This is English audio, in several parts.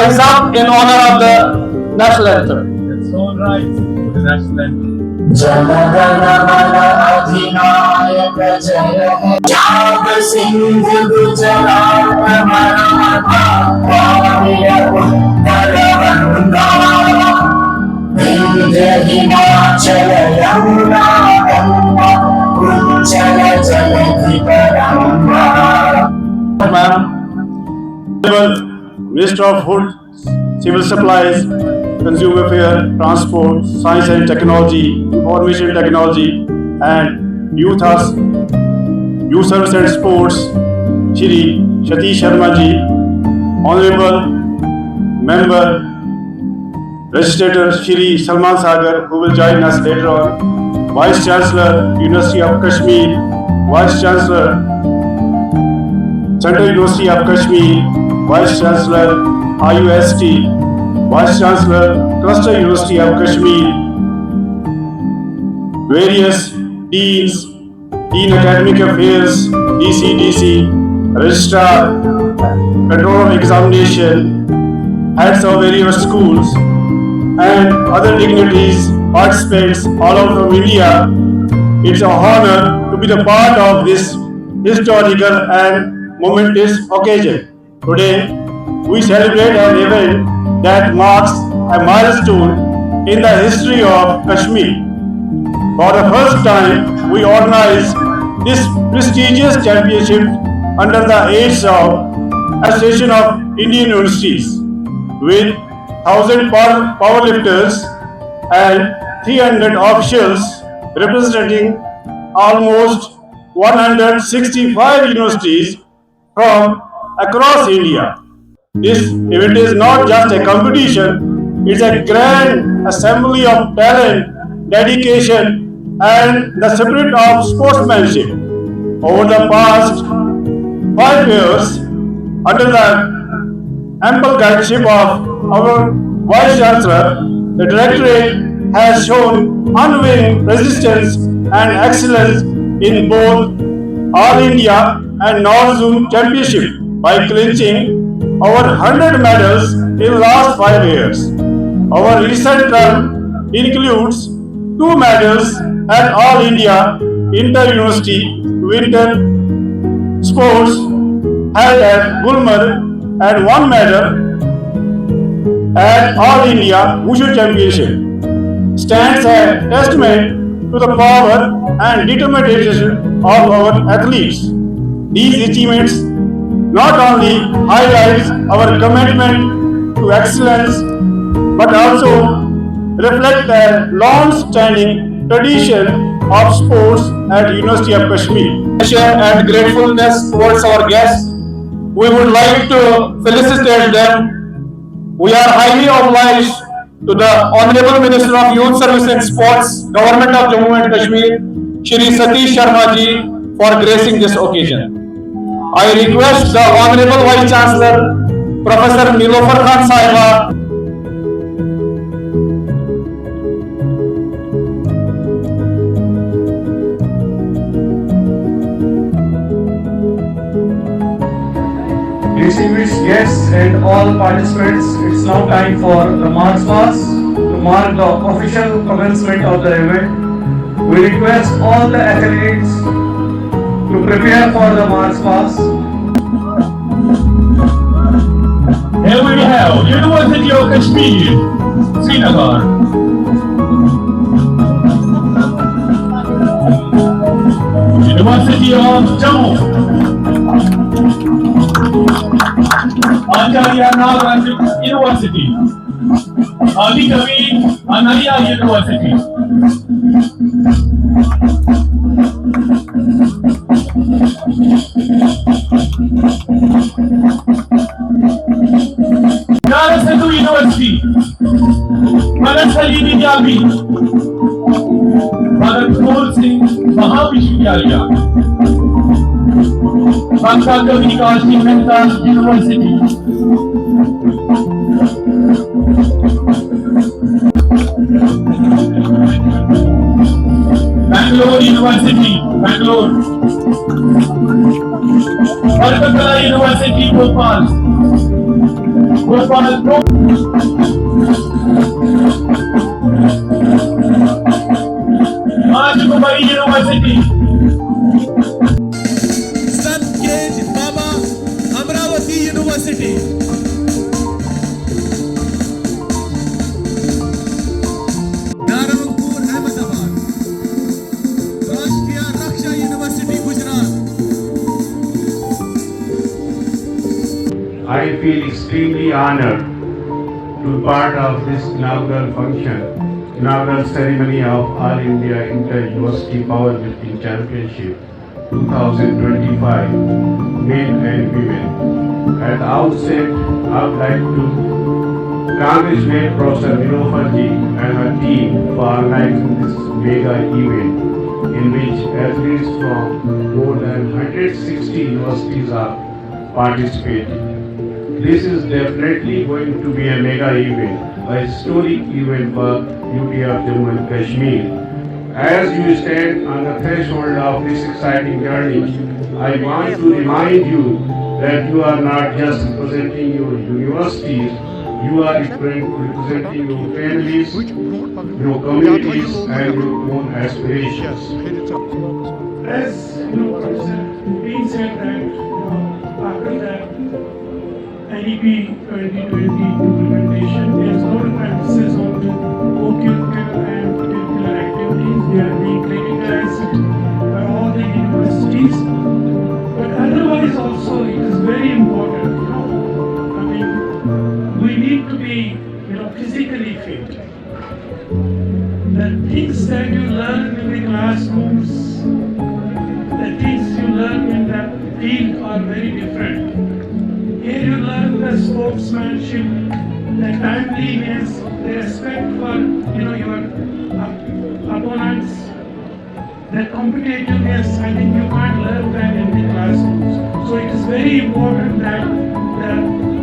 rise up in honor of the national anthem. That's all right. The national anthem. Jana Gana Mana अधिनायक जय हे जाग सिंह गुजरात मराठा द्राविड़ उत्कल गंगा विंध्य हिमाचल यमुना गंगा उज्जल जलधि तरंगा. Minister of Food, Civil Supplies, Consumer Affairs, Transport, Science and Technology, Information Technology, and Youth Service and Sports, Shri Satish Sharma ji, Honorable Member, Registrator Shri Salman Sagar, who will join us later on, Vice Chancellor, University of Kashmir, Vice Chancellor, Central University of Kashmir, Vice Chancellor, IUST, Vice Chancellor, Cluster University of Kashmir, various deans, Dean Academic Affairs, DCDC, Registrar, Control of Examination, heads of various schools, and other dignitaries, participants all over from India. It's an honor to be the part of this historical and momentous occasion. Today, we celebrate an event that marks a milestone in the history of Kashmir. For the first time, we organize this prestigious championship under the aids of Association of Indian Universities with 1,000 powerlifters and 300 officials representing almost 165 universities from across India. This event is not just a competition, it's a grand assembly of talent, dedication, and the spirit of sportsmanship. Over the past 5 years, under the ample guidance of our Vice Chancellor, the Directorate has shown unwavering resistance and excellence in both All India and North Zone Championship by clinching over 100 medals in last 5 years. Our recent term includes 2 medals at All India Inter-University Winter Sports held at Gulmarg and 1 medal at All India Wushu Championship. Stands a testament to the power and determination of our athletes. These achievements not only highlights our commitment to excellence, but also reflect a long-standing tradition of sports at University of Kashmir. And gratefulness towards our guests. We would like to felicitate them. We are highly obliged to the Honorable Minister of Youth Service and Sports, Government of Jammu and Kashmir, Shri Satish Sharma ji, for gracing this occasion. I request the Honorable Vice Chancellor, Professor Nilofer Khan Sahiba, distinguished guests and all participants, it's now time for the March Past to mark the official commencement of the event. We request all the athletes to prepare for the March Past. Here we have University of Kashmir, Srinagar. University of Jammu, Acharya Nagarjuna University, Adi Kavi Ananya University, Narasimha University, Manassali Vidyapith, Bhagat Kaur Singh Mahavishwavidyalaya, Bangsa Kavi Kashi Mehta University, Bangalore University, Bangalore, Varkala University, Bhopal, First one is Pro. Kumari University. Sanket Baba, Amravati University. Narayanpur, Ahmedabad. Rashtriya Raksha University, Gujarat. I feel extremely honored to be part of this inaugural function, inaugural ceremony of All India Inter-University Powerlifting Championship 2025, men and women. At the outset, I would like to congratulate Professor Nilofarji and her team for organizing this mega event in which athletes from more than 160 universities are participating. This is definitely going to be a mega event, a historic event for UT of Jammu and Kashmir. As you stand on the threshold of this exciting journey, I want to remind you that you are not just representing your universities, you are representing your families, your communities, and your own aspirations. As Professor Dean said that after that NEP 2020 implementation, there is a lot of emphasis on the co-curricular and curricular activities. They are being criticized by all the universities. But otherwise also it is very important, I mean, we need to be, physically fit. The things that you learn in the classrooms, the things you learn in the field are very different. Here you learn the sportsmanship, the timeliness, the respect for your opponents, the competitiveness. I think you can't learn that in the classrooms. So it is very important that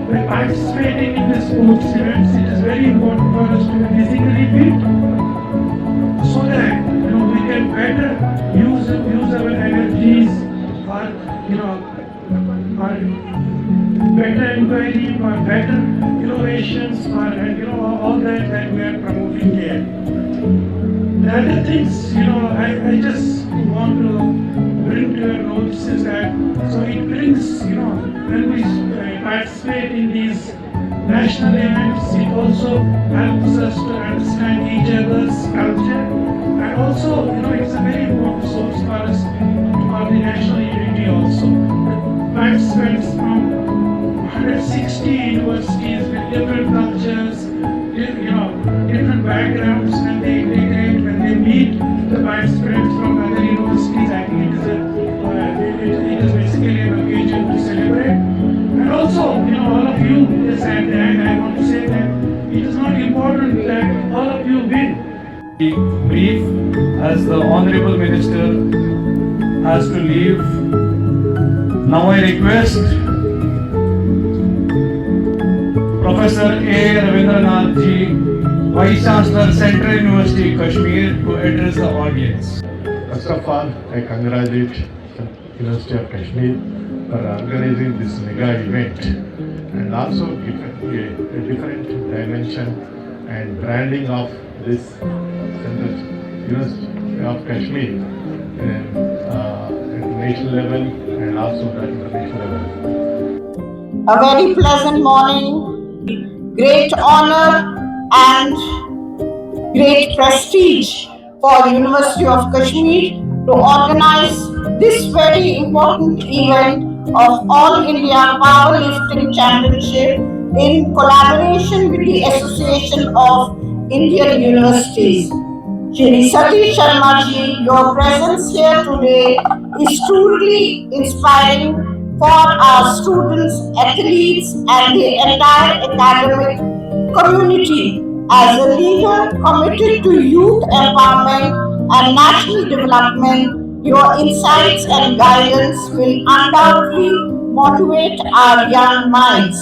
by participating in the sports events, it is very important for us to be physically fit, so that we can better use our energies for for better inquiry, for better innovations, for all that we are promoting here. The other things I just want to bring to your notice is that it brings when we participate in these national events, it also helps us to understand each other's culture, and also it's a very important source for us for the national unity also. Participants from 160 universities with different cultures, different backgrounds, when they integrate, when they meet the participants from other universities, I think it is basically an occasion to celebrate. And also, all of you, yes, and I want to say that it is not important that all of you win. Brief, as the Honorable Minister has to leave. Now I request Professor A. Ravindranath Ji, Vice Chancellor, Central University, Kashmir, to address the audience. First of all, I congratulate the University of Kashmir for organizing this mega event and also giving a different dimension and branding of this Central University of Kashmir at national level and also the international level. A very pleasant morning, great honor and great prestige for University of Kashmir to organize this very important event of All India Powerlifting Championship in collaboration with the Association of Indian Universities. Shri Satish Sharma ji, your presence here today is truly inspiring for our students, athletes, and the entire academic community. As a leader committed to youth empowerment and national development, your insights and guidance will undoubtedly motivate our young minds.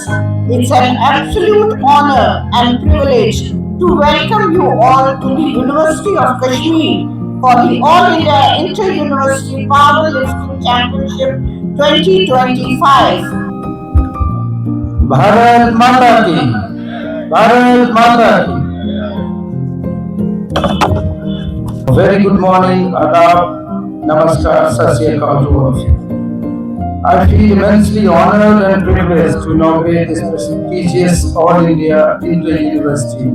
It's an absolute honor and privilege to welcome you all to the University of Kashmir for the All India Inter-University Powerlifting Championship 2025. Bharat माता की, भारत माता की। Very good morning, Adab, Namaskar, Sat Sri Akal to all of you. I feel immensely honored and privileged to inaugurate this prestigious All India Inter-University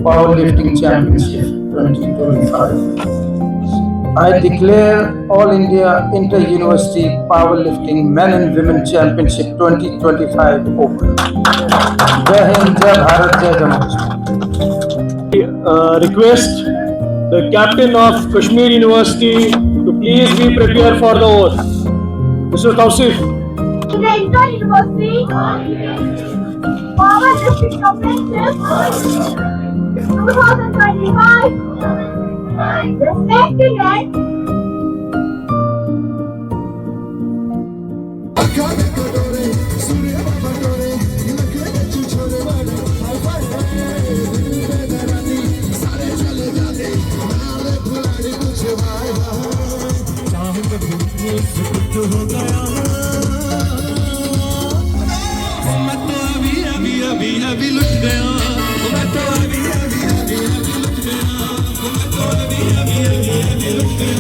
Powerlifting Championship 2025. I declare All India Inter-University Powerlifting Men and Women Championship 2025 open. Jai Hind, Jai Bharat, Jai Jammu Kashmir. Request the captain of Kashmir University to please be prepared for the oath. Mr. Tausif. The Inter-University Powerlifting Championship 2025 respected and अभी लुट गया मैं तो अभी लुट गया मैं तो अभी लुट गया।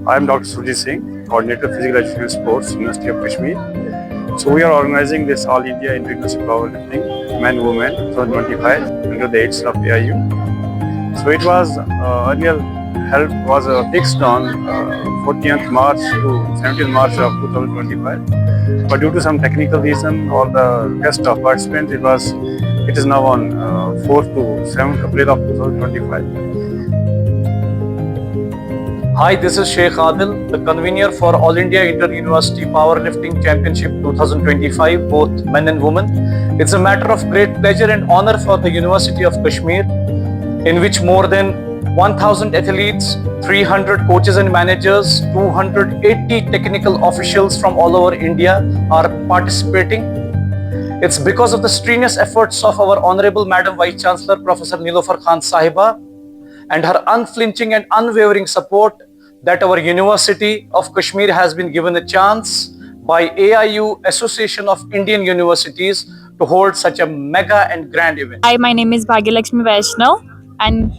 I am Dr. Sujit Singh, Coordinator Physical Education Sports, University of Kashmir. So we are organizing this All India Inter-University Powerlifting Men Women 2025 under the aids of AIU. So it was earlier held was fixed on 14th March to 17th March of 2025. But due to some technical reason or the request of participants, it is now on 4th to 7th April of 2025. Hi, this is Sheikh Adil, the convener for All India Inter-University Powerlifting Championship 2025, both men and women. It's a matter of great pleasure and honor for the University of Kashmir, in which more than 1,000 athletes, 300 coaches and managers, 280 technical officials from all over India are participating. It's because of the strenuous efforts of our Honorable Madam Vice Chancellor, Professor Nilofer Khan Sahiba, and her unflinching and unwavering support that our University of Kashmir has been given a chance by AIU, Association of Indian Universities, to hold such a mega and grand event. Hi, my name is Bhagyalakshmi Vaishnav and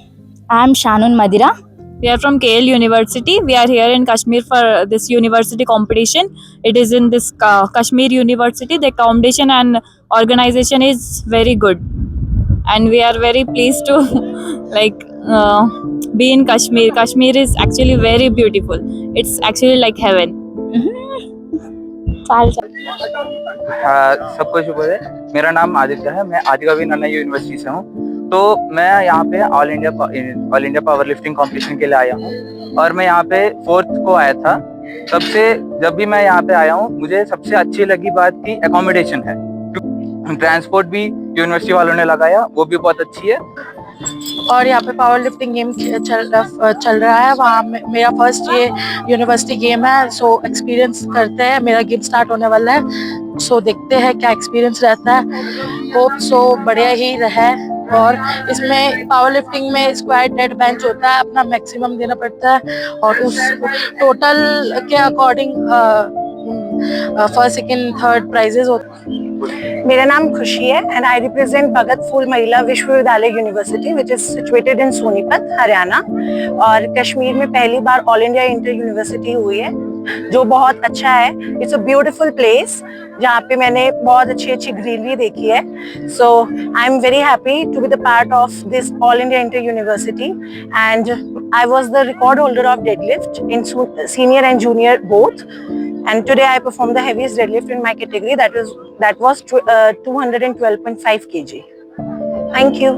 I am Shanun Madira. We are from KL University. We are here in Kashmir for this university competition. It is in this Kashmir University. The accommodation and organization is very good. And we are very pleased to be in Kashmir. Kashmir is actually very beautiful. It's actually like heaven. सबको शुभ है। मेरा नाम आदित्य है, मैं आदिकवि नन्ना university से हूँ। तो मैं यहाँ पे all India power lifting competition के लिए आया हूँ और मैं यहाँ पे 4th को आया था। तब से जब भी मैं यहाँ पे आया हूँ, मुझे सबसे अच्छी लगी बात की एकोमोडेशन है। ट्रांसपोर्ट भी यूनिवर्सिटी वालों ने लगाया, वो भी बहुत अच्छी है। और यहाँ पे पावर लिफ्टिंग गेम चल रहा है। वहाँ मेरा फर्स्ट ये यूनिवर्सिटी गेम है। सो एक्सपीरियंस करते हैं, मेरा गेम स्टार्ट होने वाला है। सो देखते हैं क्या एक्सपीरियंस रहता है। होप सो बढ़िया ही रहे। और इसमें पावर लिफ्टिंग में स्क्वाट, डेड, बेंच होता है, अपना मैक्सिमम देना पड़ता है और उस टोटल के according first, second, third prizes होते हैं। मेरा नाम खुशी है एंड आई रिप्रेजेंट भगत फूल महिला विश्वविद्यालय university which is situated in Sonipat Haryana. और कश्मीर में पहली बार ऑल इंडिया इंटर यूनिवर्सिटी हुई है जो बहुत अच्छा है। इट्स अ ब्यूटीफुल प्लेस जहाँ पे मैंने बहुत अच्छी अच्छी ग्रीनरी देखी है। So I am very happy to be the part of this all India inter university and I was the record holder of deadlift in senior and junior both. And today I performed the heaviest deadlift in my category, that was 212.5 kg. Thank you.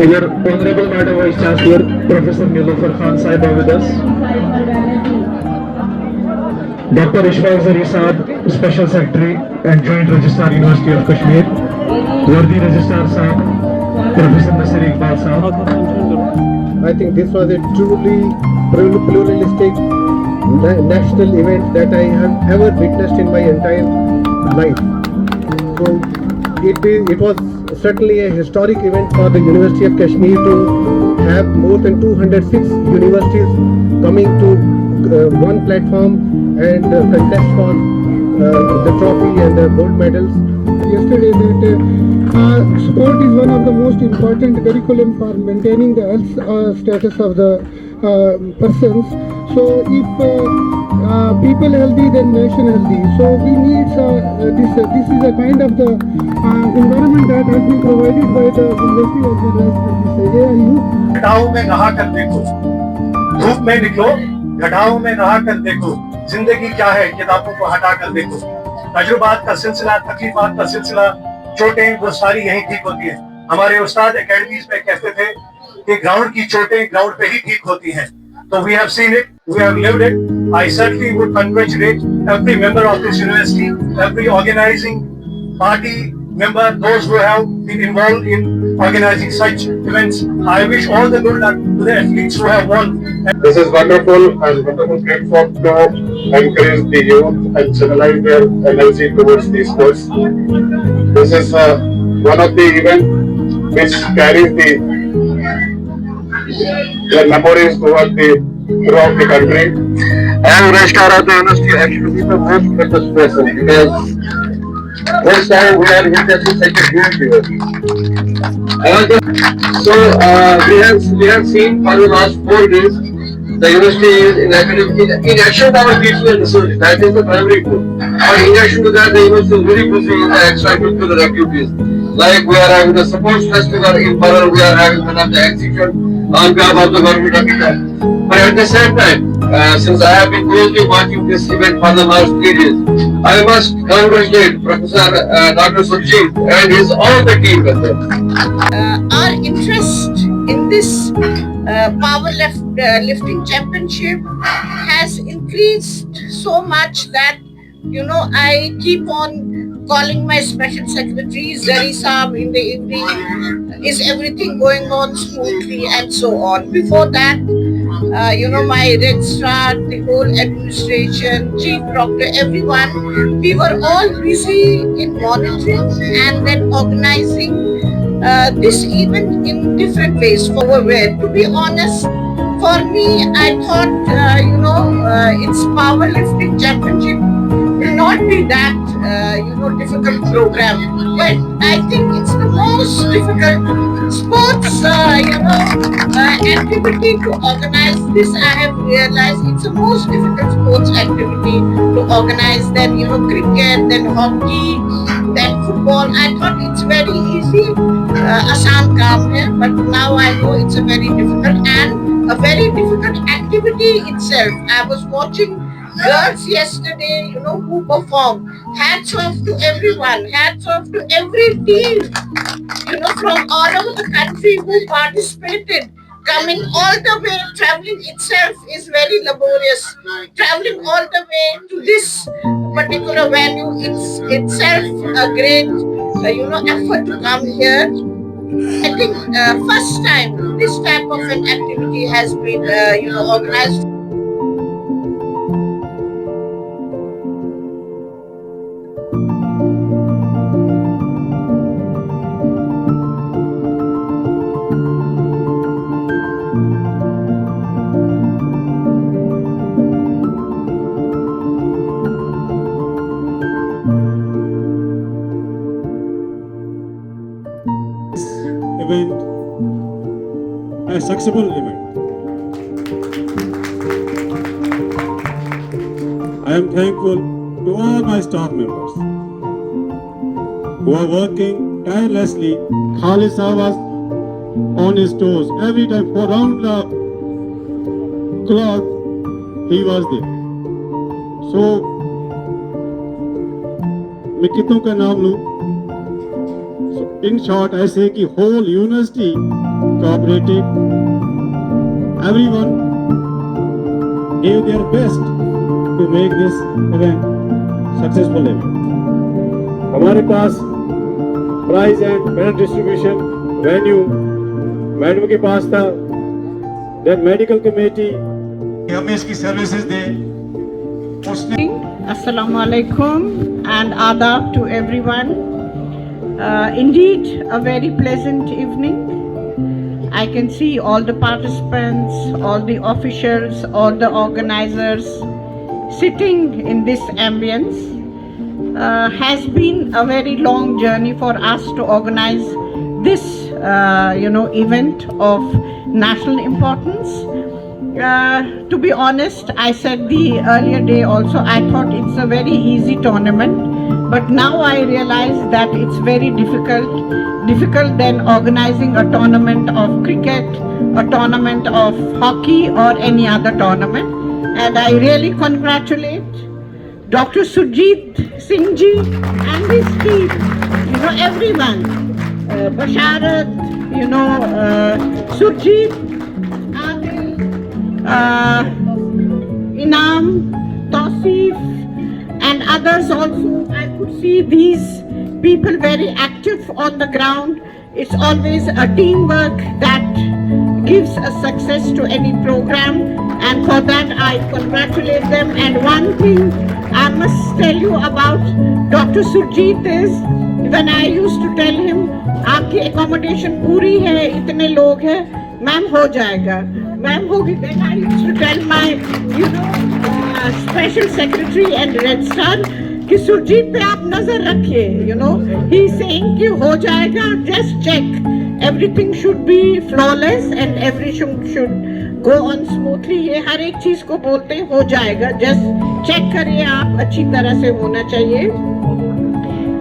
Our Honorable Madam Vice Chancellor, Professor Niloufar Khan Sahib are with us. Dr. Ishfaq Zari Saab, Special Secretary and Joint Registrar, University of Kashmir. Worthy Registrar Saab, Professor Nasir Iqbal Saab. I think this was a truly pluralistic national event that I have ever witnessed in my entire life. So it was certainly a historic event for the University of Kashmir to have more than 206 universities coming to one platform and contest for the trophy and the gold medals. Yesterday that sport is one of the most important curriculum for maintaining the health status of the persons. So if people healthy, then nation healthy. So we need this is a kind of the environment that has been provided by the University of the AIU. गड्ढाओं में नहा कर देखो, धूप में निकलो, गड्ढाओं में नहा कर देखो, जिंदगी क्या है किताबों को हटा कर देखो। तजुर्बात का सिलसिला, तकलीफात का सिलसिला, चोटें वो सारी यहीं ठीक होती है। हमारे उस्ताद एकेडमीज में कहते थे कि ग्राउंड की चोटें ग्राउंड पे ही ठीक होती हैं। So we have seen it, we have lived it. I certainly would congratulate every member of this university, every organizing party member, those who have been involved in organizing such events. I wish all the good luck to the athletes who have won. This is wonderful and wonderful platform to encourage the youth and channelize their energy towards the sports. This is one of the events which carries the memories throughout the country. And Registrar of the University actually the most precious person because this time we are witnessing such a huge event. So we have seen for the last 4 days the university is in addition to our teaching and research, that is the primary goal. But in addition to that, the university is very busy in the extracurricular activities. Like we are having the sports festival in Parel, we are having one of the exhibition on behalf of the government of India. But at the same time, since I have been closely watching this event for the last 3 days, I must congratulate Professor Dr. Surjit and his all the team with him. Our interest in this lifting championship has increased so much that I keep on calling my special secretary Zarisa in the evening, is everything going on smoothly and so on. Before that, my registrar, the whole administration, chief proctor, everyone, we were all busy in monitoring and then organizing this event in different ways. To be honest, for me, I thought, it's powerlifting championship will not be that, difficult program. But I think it's the most difficult sports, activity to organize. This I have realized it's the most difficult sports activity to organize than, cricket, then hockey, then football. I thought it's very easy, asan kaam hai, but now I know it's a very difficult and a very difficult activity itself. I was watching girls yesterday, who performed. Hats off to everyone. Hats off to every team, from all over the country who participated. Coming all the way, traveling itself is very laborious. Traveling all the way to this particular venue, it's itself a great, effort to come here. I think first time this type of an activity has been, organized. Event, a successful event. I am thankful to all my staff members who are working tirelessly. Khalid Sahab was on his toes every time for round the clock. He was there. So, मैं कितनों का नाम लूं? In short, I say कि whole university cooperated. Everyone gave their best to make this event successful event. हमारे पास prize and medal distribution venue madam के पास था. Then medical committee हमें इसकी services they. Assalamu alaikum and adab to everyone. Indeed, a very pleasant evening. I can see all the participants, all the officials, all the organizers sitting in this ambience. Has been a very long journey for us to organize this, event of national importance. To be honest, I said the earlier day also, I thought it's a very easy tournament. But now I realize that it's very difficult than organizing a tournament of cricket, a tournament of hockey or any other tournament. And I really congratulate Dr. Surjit Singh ji and his team, everyone, Basharat, Surjit, Adil, Inam, Tausif, and others also. I could see these people very active on the ground. It's always a teamwork that gives a success to any program, and for that I congratulate them. And one thing I must tell you about Dr. Surjit is, when I used to tell him, आपकी accommodation पूरी है, इतने लोग हैं, ma'am हो जाएगा, ma'am होगी. Then I used to tell my, special secretary and registrar कि सुरजीत पे आप नजर रखिए. He's saying कि हो जाएगा, just check. Everything should be flawless and everything should go on smoothly. ये हर एक चीज को बोलते हैं हो जाएगा, जस्ट चेक करिए आप, अच्छी तरह से होना चाहिए।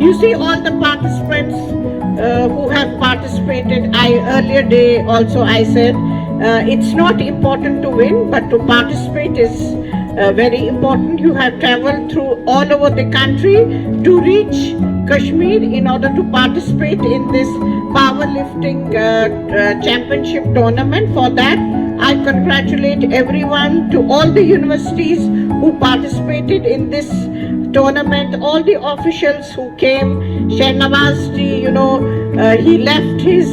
You see all the participants who have participated. Earlier day also I said it's not important to win, but to participate is very important. You have traveled through all over the country to reach Kashmir in order to participate in this powerlifting championship tournament. For that, I congratulate everyone, to all the universities who participated in this tournament, all the officials who came. Shahnawaz ji, he left his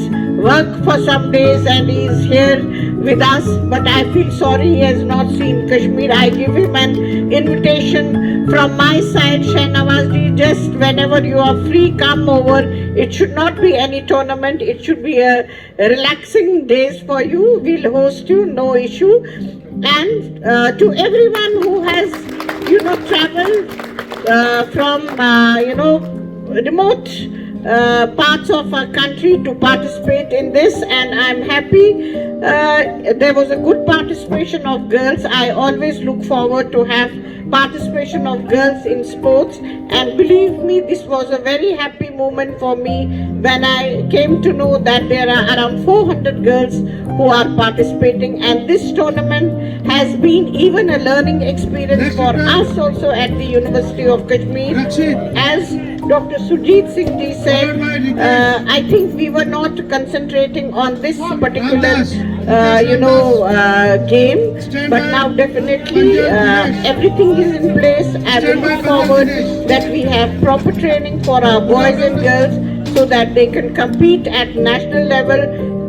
work for some days and he is here with us, but I feel sorry he has not seen Kashmir. I give him an invitation from my side. Shahnawaz ji, just whenever you are free, come over. It should not be any tournament, it should be a relaxing days for you. We'll host you, no issue. And to everyone who has traveled from remote parts of our country to participate in this, and I'm happy there was a good participation of girls. I always look forward to have participation of girls in sports, and believe me, this was a very happy moment for me when I came to know that there are around 400 girls who are participating, and this tournament has been even a learning experience for us also at the University of Kashmir. As Dr. Sujit Singh ji said, I think we were not concentrating on this particular game, but now definitely everything is in place. I will look forward that we have proper training for our boys and girls so that they can compete at national level.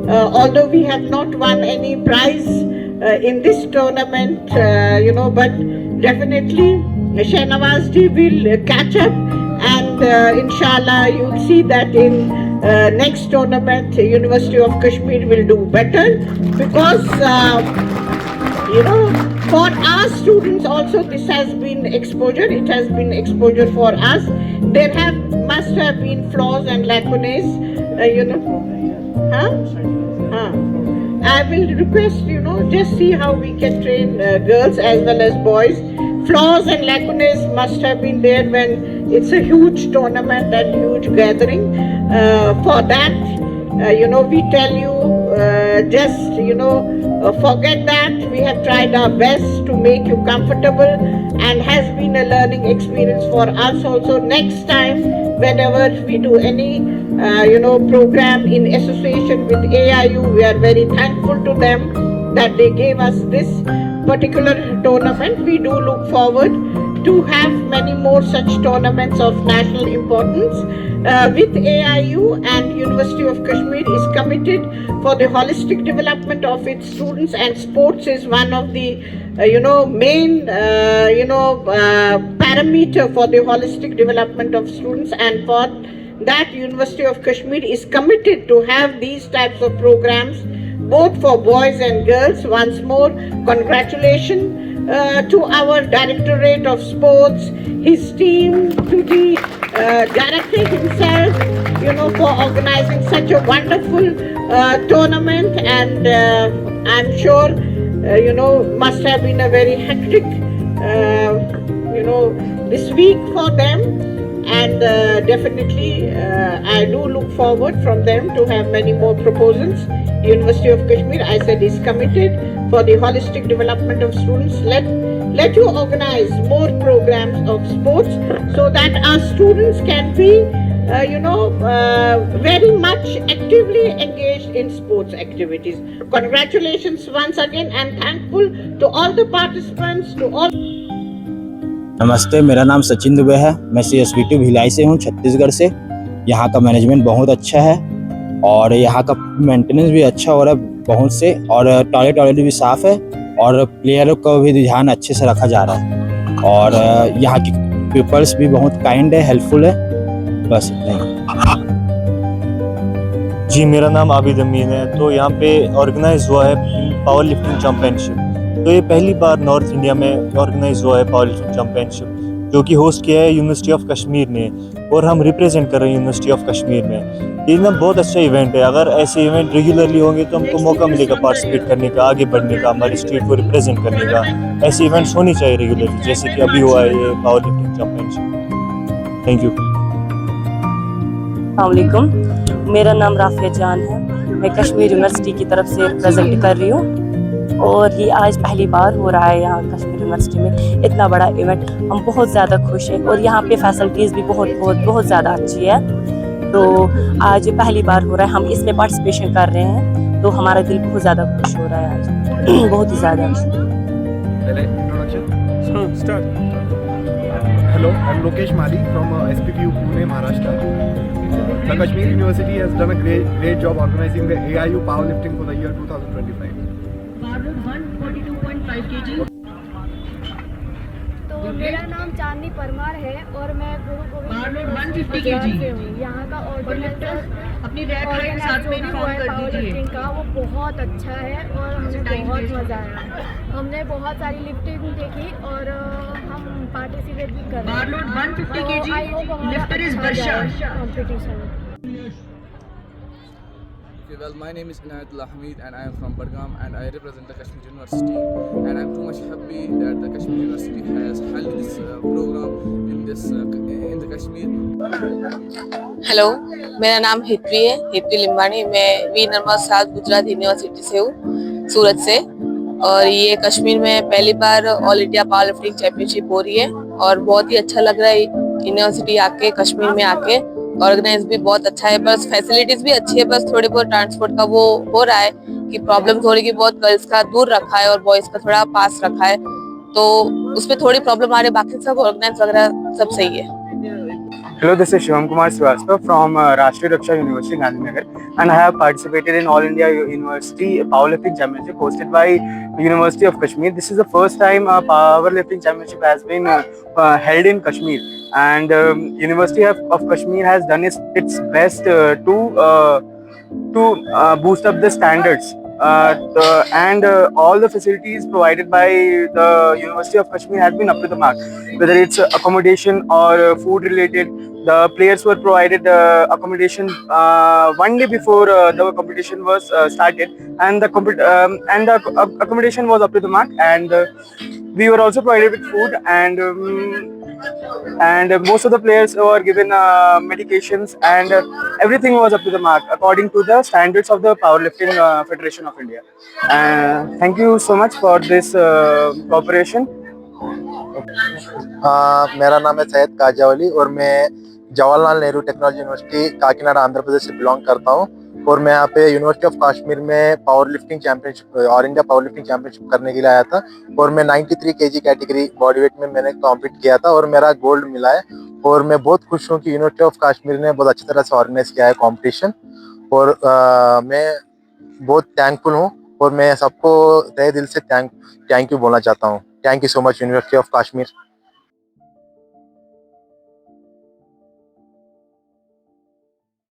Although we have not won any prize in this tournament, but definitely Shahnawaz ji will catch up, and inshallah you'll see that in next tournament University of Kashmir will do better, because for our students also this has been exposure. It has been exposure for us. There must have been flaws and lacunae, I will request, just see how we can train girls as well as boys. Flaws and lacunae must have been there when it's a huge tournament and huge gathering. For that, we tell you, just, forget that. We have tried our best to make you comfortable, and has been a learning experience for us also. Next time, whenever we do any, program in association with AIU, we are very thankful to them that they gave us this particular tournament. We do look forward to have many more such tournaments of national importance. With AIU, and University of Kashmir is committed for the holistic development of its students, and sports is one of the main parameter for the holistic development of students, and for that University of Kashmir is committed to have these types of programs both for boys and girls. Once more, congratulations to our Directorate of Sports, his team, to the Director himself, for organizing such a wonderful tournament. And I'm sure, must have been a very hectic, this week for them. And definitely, I do look forward from them to have many more proposals. University of Kashmir, I said, is committed for the holistic development of students. Let you organize more programs of sports so that our students can be, very much actively engaged in sports activities. Congratulations once again, and thankful to all the participants, to all. नमस्ते, मेरा नाम सचिन दुबे है। मैं CSVT Bhilai से हूँ, छत्तीसगढ़ से। यहाँ का मैनेजमेंट बहुत अच्छा है और यहाँ का मेंटेनेंस भी अच्छा हो रहा है बहुत से, और टॉयलेट भी साफ है, और प्लेयरों का भी ध्यान अच्छे से रखा जा रहा है, और यहाँ की पीपल्स भी बहुत काइंड है, हेल्पफुल है। बस इतना ही। जी, मेरा नाम आबिद अमीन है। तो यहाँ पे ऑर्गेनाइज हुआ है पावर लिफ्टिंग चैम्पियनशिप। तो ये पहली बार नॉर्थ इंडिया में ऑर्गेनाइज हुआ है पावर लिफ्टिंग चैम्पियनशिप। जो कि होस्ट किया है यूनिवर्सिटी ऑफ कश्मीर ने, और हम रिप्रेजेंट कर रहे हैं यूनिवर्सिटी ऑफ कश्मीर में। ये ना बहुत अच्छा इवेंट है। अगर ऐसे इवेंट रेगुलरली होंगे तो हमको मौका मिलेगा पार्टिसिपेट करने का, आगे बढ़ने का, हमारी स्टेट को रिप्रेजेंट करने का। ऐसे इवेंट्स होने चाहिए रेगुलरली, जैसे कि अभी हुआ है ये power lifting championship. Thank you. अस्सलामुअलैकुम, मेरा नाम राफिया जान है। मैं कश्मीर यूनिवर्सिटी की तरफ से रिप्रेजेंट कर रही हूँ और ये आज पहली बार हो रहा है यहाँ कश्मीर यूनिवर्सिटी में इतना बड़ा इवेंट। हम बहुत ज़्यादा खुश हैं और यहाँ पे फैसिलिटीज़ भी बहुत ज़्यादा अच्छी है। तो आज पहली बार हो रहा है, हम इसमें पार्टिसिपेशन कर रहे हैं, तो हमारा दिल बहुत ज़्यादा खुश हो रहा है आज बहुत ही ज़्यादा। Hello, I'm Lokesh Mali from SPPU Pune, Maharashtra. The Kashmir University has done a great job organizing the AIU powerlifting for the year 2025. तो मेरा नाम चांदनी परमार है और मैं गुरु गोविंद से हूँ। यहाँ का ऑर्गेनाइजर अपनी पावरलिफ्टिंग का वो बहुत अच्छा है और हमें बहुत मज़ा आया। हमने बहुत सारी लिफ्टिंग देखी और हम पार्टिसिपेट भी कर रहे हैं। Competition. Okay, well, my name is Inayatullah Hamid and I am from Badgam and I represent the Kashmir University, and I am too much happy that the Kashmir University has held this program in the Kashmir. Hello, मेरा नाम हितवी है, हितवी लिम्बानी। मैं V Narmada south Gujarat university से हूँ, सूरत से। और ये कश्मीर में पहली बार all India power lifting championship हो रही है और बहुत ही अच्छा लग रहा है यूनिवर्सिटी आके, कश्मीर में आके। ऑर्गेनाइज भी बहुत अच्छा है, बस फैसिलिटीज भी अच्छी है, बस थोड़ी बहुत ट्रांसपोर्ट का वो हो रहा है कि प्रॉब्लम थोड़ी की बहुत गर्ल्स का दूर रखा है और बॉयज का थोड़ा पास रखा है, तो उसमें थोड़ी प्रॉब्लम आ रही है। बाकी सब ऑर्गेनाइज वगैरह सब सही है। Hello, this is Shivam Kumar Srivastava from Rashtriya Raksha University, Gandhinagar, and I have participated in All India University Powerlifting Championship hosted by University of Kashmir. This is the first time a powerlifting championship has been held in Kashmir, and University of Kashmir has done its best to boost up the standards. And all the facilities provided by the University of Kashmir has been up to the mark, whether it's accommodation or food related. The players were provided accommodation one day before the competition was started, and the accommodation was up to the mark, and we were also provided with food, and most of the players were given medications, and everything was up to the mark according to the standards of the Powerlifting Federation of India. Thank you so much for this cooperation. मेरा नाम है सैयद काजावली और मैं Jawaharlal Nehru technology university Kakinada Andhra Pradesh से belong करता हूँ। और मैं यहाँ पे यूनिवर्सिटी ऑफ कश्मीर में power lifting championship, all India power lifting championship करने के लिए आया था। और मैं 93 kg कैटेगरी बॉडी वेट में मैंने कॉम्पीट किया था और मेरा गोल्ड मिला है। और मैं बहुत खुश हूँ कि यूनिवर्सिटी ऑफ कश्मीर ने बहुत अच्छी तरह से ऑर्गेनाइज किया है कॉम्पिटिशन, और मैं बहुत थैंकफुल हूँ और मैं सबको तहे दिल से थैंक यू बोलना चाहता हूँ। Thank you so much university of Kashmir.